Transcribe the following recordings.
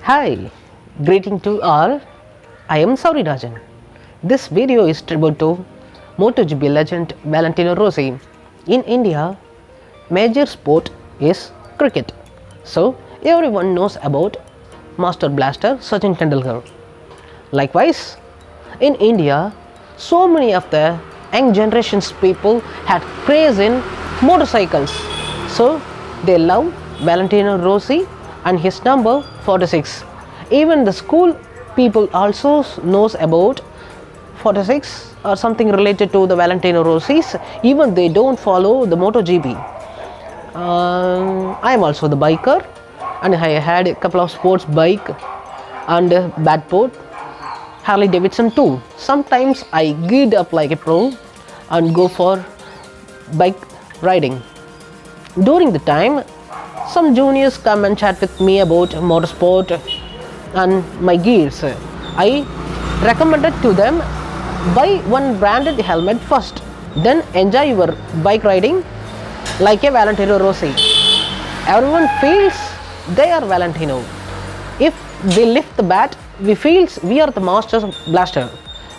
Hi, greeting to all. I am Sowrirajan. This video is tribute to Motogp legend Valentino Rossi. In India, major sport is cricket. So everyone knows about Master Blaster Sachin Tendulkar. Likewise, in India, so many of the young generations people had craze in motorcycles. So they love Valentino Rossi and his number 46. Even the school people also knows about 46 or something related to the Valentino Rossi's, even they don't follow the Motogp. I am also the biker and I had a couple of sports bike and badboard, Harley Davidson too. Sometimes I geared up like a pro and go for bike riding. During the time, some juniors come and chat with me about motorsport and my gears. I recommended to them, buy one branded helmet first, then enjoy your bike riding like a Valentino Rossi. Everyone feels they are Valentino. If we lift the bat, we feel we are the Master Blaster.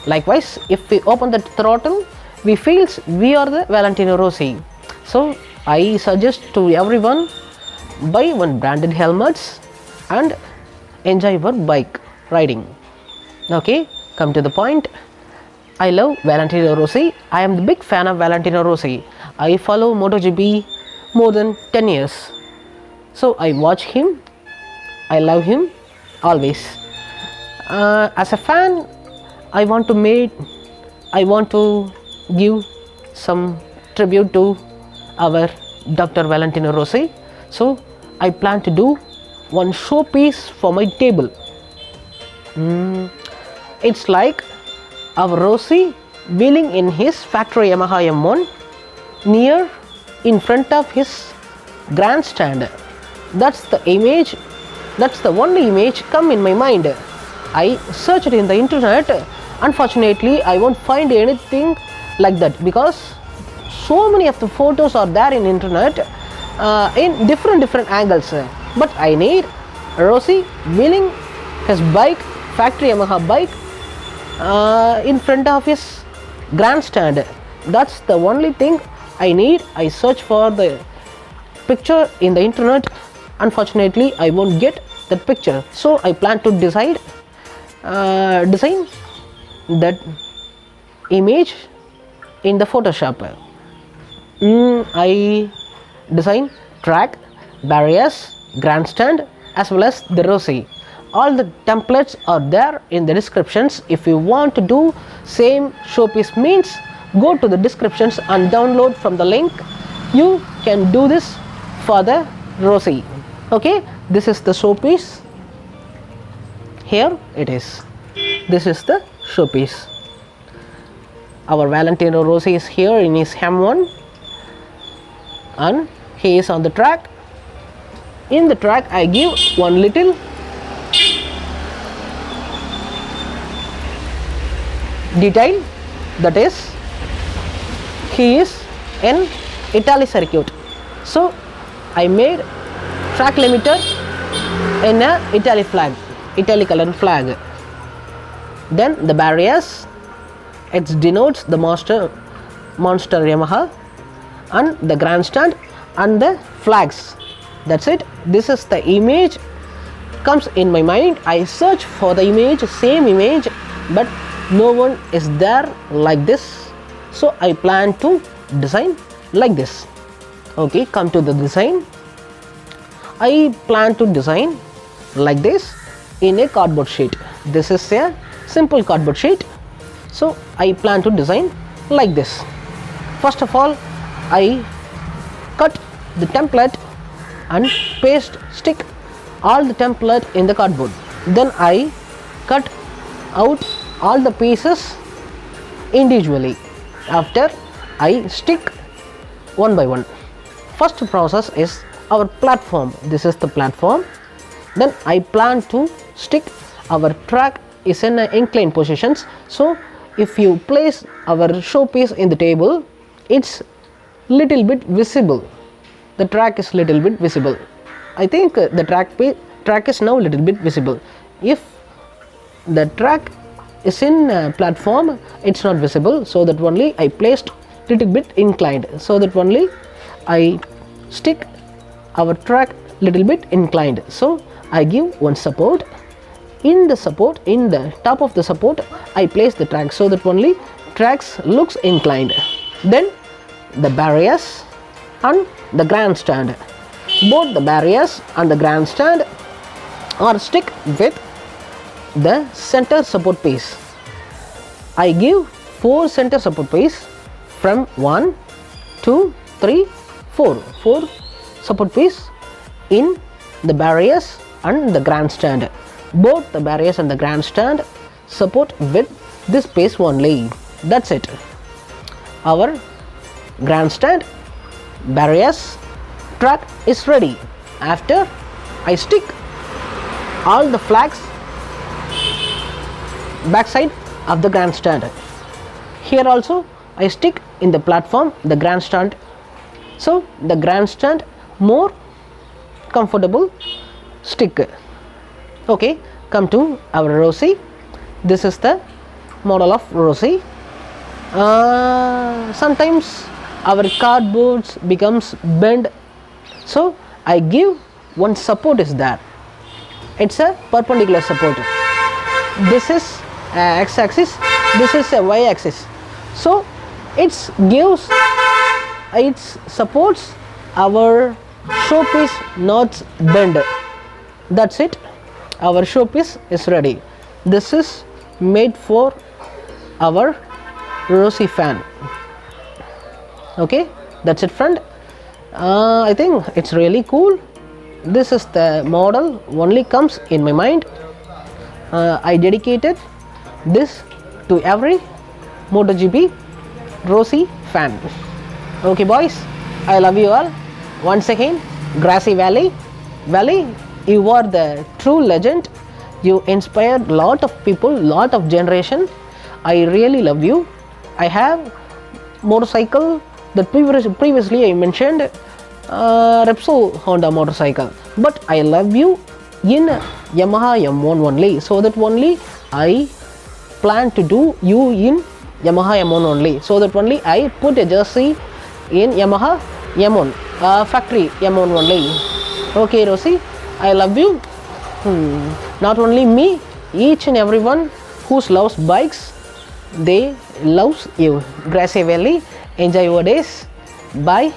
Likewise, if we open the throttle, we feel we are the Valentino Rossi. So I suggest to everyone, buy one branded helmets and enjoy your bike riding. Okay, come to the point. I love Valentino Rossi. I am the big fan of Valentino Rossi. I follow Motogp more than 10 years. So I watch him. I love him always. As a fan, I want to give some tribute to our Dr. Valentino Rossi. So I plan to do one showpiece for my table. It's like our Rossi wheeling in his factory Yamaha M1 near in front of his grandstand. That's the image. That's the only image come in my mind. I searched in the internet. Unfortunately, I won't find anything like that because so many of the photos are there in internet in different angles. But I need Rossi wheeling his bike, factory Yamaha bike, in front of his grandstand. That's the only thing I need. I search for the picture in the internet. Unfortunately, I won't get that picture. So I plan to design that image in the Photoshop. I design track, barriers, grandstand as well as the Rossi. All the templates are there in the descriptions. If you want to do same showpiece means, go to the descriptions and download from the link. You can do this for the Rossi. Okay, this is the showpiece. Here it is. This is the showpiece. Our Valentino Rossi is here in his M1 and he is on the track. In the track I give one little detail, that is he is in Italy circuit. So I made track limiter in a Italy color flag. Then the barriers, it denotes the monster Yamaha, and the grandstand and the flags. That's it. This is the image comes in my mind. I search for the image, same image, but no one is there like this. So I plan to design like this. Okay, come to the design. I plan to design like this in a cardboard sheet. This is a simple cardboard sheet. So I plan to design like this. First of all, I cut the template and stick all the template in the cardboard. Then I cut out all the pieces individually. After I stick one by one. First process is our platform. This is the platform. Then I plan to stick our track is in inclined positions. So if you place our showpiece in the table, it's little bit visible. The track is little bit visible. I think the track is now a little bit visible. If the track is in platform, it's not visible, so that only I placed little bit inclined, so that only I stick our track little bit inclined. So I give one support. In the support, in the top of the support, I place the track, so that only tracks looks inclined. Then the barriers and the grandstand, both the barriers and the grandstand are stick with the center support piece. I give 4 center support piece from 1, 2, 3, 4 support piece in the barriers and the grandstand. Both the barriers and the grandstand support with this piece only. That's it. Our grandstand, barriers, track is ready. After I stick all the flags backside of the grandstand. Here also I stick in the platform the grandstand, so the grandstand more comfortable stick. Okay, come to our Rossi. This is the model of Rossi. Sometimes our cardboards becomes bent, so I give one support is there. It's a perpendicular support. This is x-axis, this is a y-axis, so it supports our showpiece not bend. That's it. Our showpiece is ready. This is made for our Rossi fan. Okay, that's it, friend. I think it's really cool. This is the model only comes in my mind. I dedicated this to every Motogp Rossi fan. Okay, boys, I love you all. Once again, Grazie Valley. Valley, you are the true legend. You inspired lot of people, lot of generation. I really love you. I have motorcycle that previously I mentioned, Repsol Honda motorcycle, but I love you in Yamaha M1 only, so that only I plan to do you in Yamaha M1 only, so that only I put a jersey in Yamaha M1 factory M1 only. Okay, Rossi, I love you. Not only me, each and everyone who loves bikes, they loves you. Grazie Valley, enjoy your days. Bye.